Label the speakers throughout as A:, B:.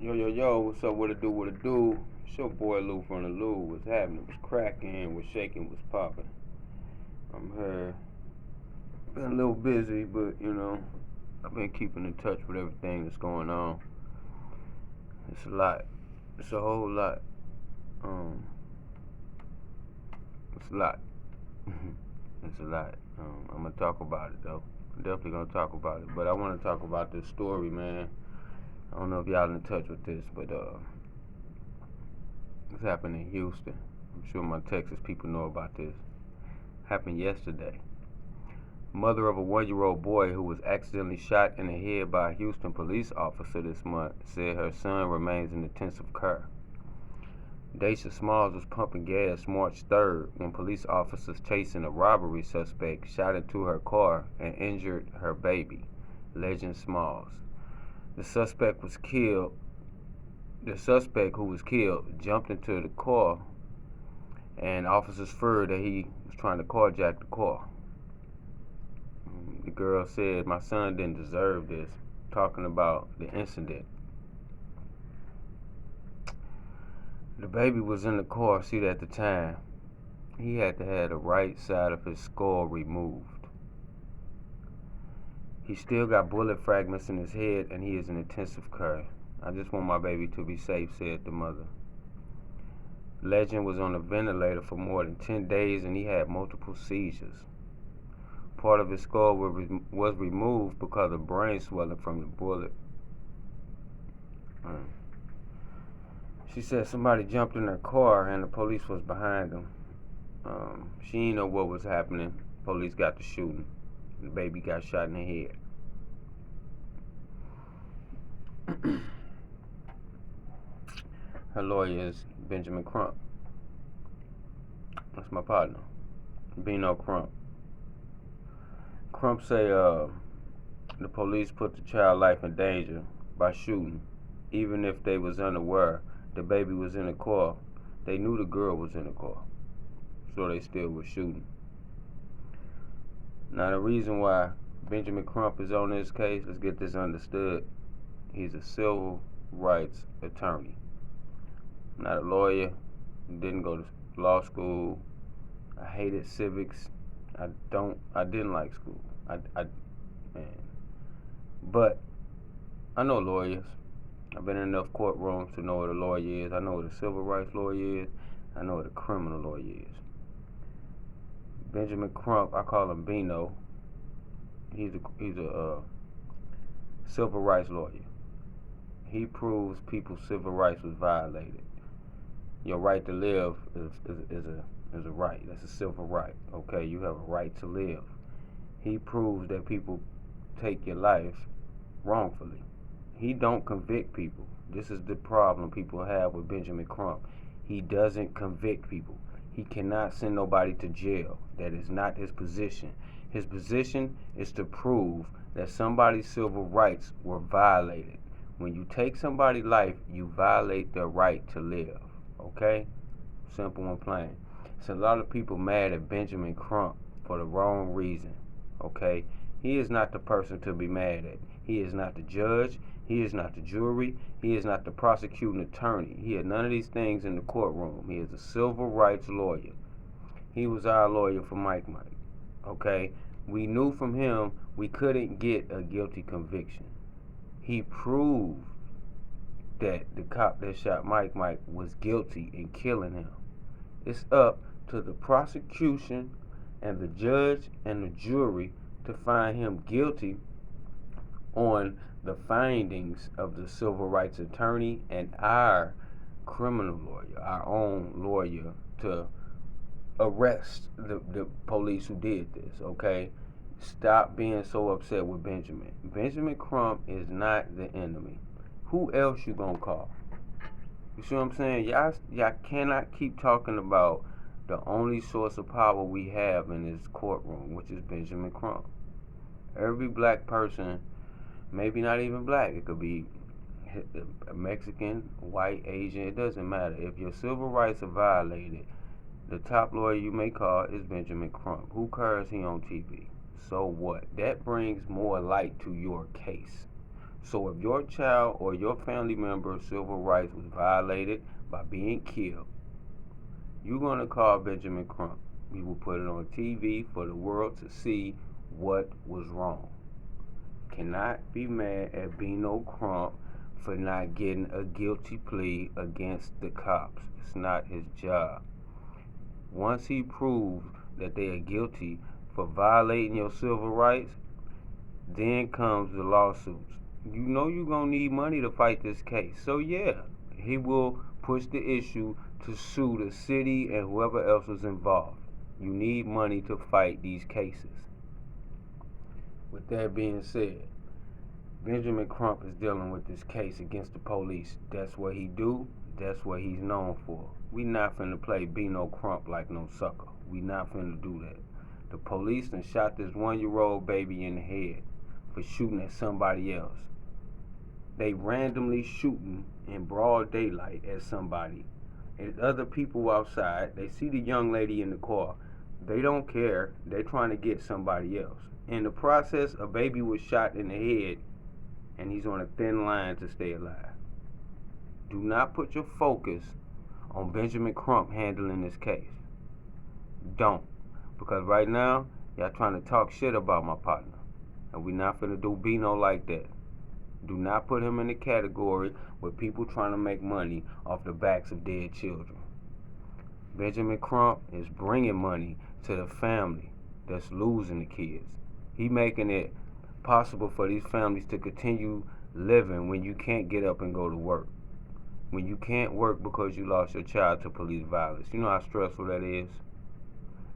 A: Yo, what's up, what it do? It's your boy Lou from the Lou. What's happening? What's cracking? What's shaking? What's popping? I'm here. Been a little busy, but I've been keeping in touch with everything that's going on. It's a lot. It's a whole lot. Um, it's a lot. It's a lot. I'm gonna talk about it though. I'm definitely gonna talk about it. But I wanna talk about this story, man. I don't know if y'all in touch with this, but this happened in Houston. I'm sure my Texas people know about this. Happened yesterday. Mother of a 1-year-old boy who was accidentally shot in the head by a Houston police officer this month said her son remains in intensive care. Daisha Smalls was pumping gas March 3rd when police officers chasing a robbery suspect shot into her car and injured her baby, Legend Smalls. The suspect was killed. The suspect who was killed jumped into the car, and officers feared that he was trying to carjack the car. The girl said, "My son didn't deserve this," talking about the incident. The baby was in the car seat at the time. He had to have the right side of his skull removed. He still got bullet fragments in his head and he is in intensive care. I just want my baby to be safe, said the mother. Legend was on a ventilator for more than 10 days and he had multiple seizures. Part of his skull was removed because of brain swelling from the bullet. She said somebody jumped in her car and the police was behind them. She didn't know what was happening. Police got to shooting. The baby got shot in the head. Her lawyer is Benjamin Crump. That's my partner, Bino Crump. Crump say the police put the child's life in danger by shooting, even if they was unaware the baby was in the car. They knew the girl was in the car, so they still were shooting. Now the reason why Benjamin Crump is on this case, let's get this understood. He's a civil rights attorney, not a lawyer. Didn't go to law school. I hated civics. I didn't like school. But I know lawyers. I've been in enough courtrooms to know what a lawyer is. I know what a civil rights lawyer is. I know what a criminal lawyer is. Benjamin Crump, I call him Bino. He's a civil rights lawyer. He proves people's civil rights was violated. Your right to live is a right. That's a civil right. Okay, you have a right to live. He proves that people take your life wrongfully. He don't convict people. This is the problem people have with Benjamin Crump. He doesn't convict people. He cannot send nobody to jail. That is not his position. His position is to prove that somebody's civil rights were violated. When you take somebody's life, you violate their right to live. Okay? Simple and plain. So a lot of people mad at Benjamin Crump for the wrong reason. Okay? He is not the person to be mad at. He is not the judge. He is not the jury. He is not the prosecuting attorney. He had none of these things in the courtroom. He is a civil rights lawyer. He was our lawyer for Mike. Okay? We knew from him we couldn't get a guilty conviction. He proved that the cop that shot Mike was guilty in killing him. It's up to the prosecution and the judge and the jury to find him guilty on the findings of the civil rights attorney and our criminal lawyer, our own lawyer, to arrest the police who did this. Okay? Stop being so upset with Benjamin. Benjamin Crump is not the enemy. Who else you gonna call? You see what I'm saying? Y'all cannot keep talking about the only source of power we have in this courtroom, which is Benjamin Crump. Every black person, maybe not even black, it could be a Mexican, white, Asian, it doesn't matter. If your civil rights are violated, the top lawyer you may call is Benjamin Crump. Who cares he on TV? So what? That brings more light to your case. So if your child or your family member's civil rights was violated by being killed, you're going to call Benjamin Crump. We will put it on TV for the world to see what was wrong. Cannot be mad at Bino Crump for not getting a guilty plea against the cops. It's not his job. Once he proves that they are guilty for violating your civil rights, then comes the lawsuits. You know you're going to need money to fight this case. So yeah, he will push the issue to sue the city and whoever else is involved. You need money to fight these cases. With that being said, Benjamin Crump is dealing with this case against the police. That's what he do. That's what he's known for. We not finna play Bino Crump like no sucker. We not finna do that. The police done shot this 1-year-old baby in the head for shooting at somebody else. They randomly shooting in broad daylight at somebody. And other people outside, they see the young lady in the car. They don't care. They're trying to get somebody else. In the process, a baby was shot in the head, and he's on a thin line to stay alive. Do not put your focus on Benjamin Crump handling this case. Don't. Because right now, y'all trying to talk shit about my partner. And we not finna do Bino like that. Do not put him in the category with people trying to make money off the backs of dead children. Benjamin Crump is bringing money to the family that's losing the kids. He making it possible for these families to continue living when you can't get up and go to work. When you can't work because you lost your child to police violence. You know how stressful that is?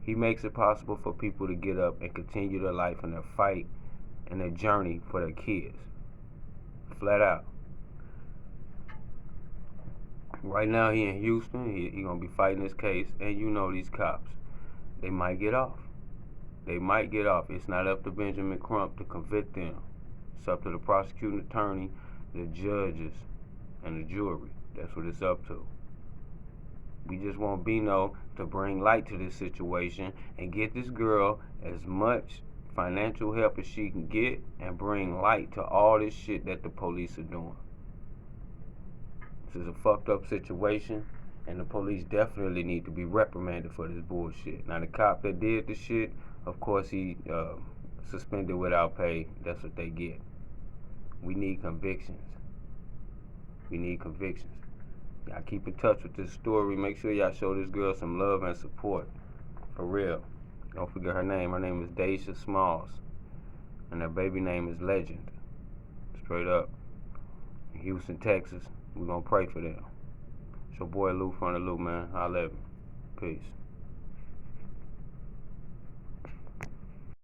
A: He makes it possible for people to get up and continue their life and their fight and their journey for their kids. Flat out. Right now he in Houston. He gonna be fighting this case, and you know these cops, they might get off. They might get off. It's not up to Benjamin Crump to convict them. It's up to the prosecuting attorney, the judges, and the jury. That's what it's up to. We just want Bino to bring light to this situation and get this girl as much financial help as she can get and bring light to all this shit that the police are doing. This is a fucked up situation, and the police definitely need to be reprimanded for this bullshit. Now the cop that did the shit, of course he suspended without pay. That's what they get. We need convictions. We need convictions. Y'all keep in touch with this story. Make sure y'all show this girl some love and support. For real. Don't forget her name. Her name is Daisha Smalls. And her baby name is Legend. Straight up. In Houston, Texas. We're gonna pray for them. It's your boy Lou from the Lou, man. I love you. Peace.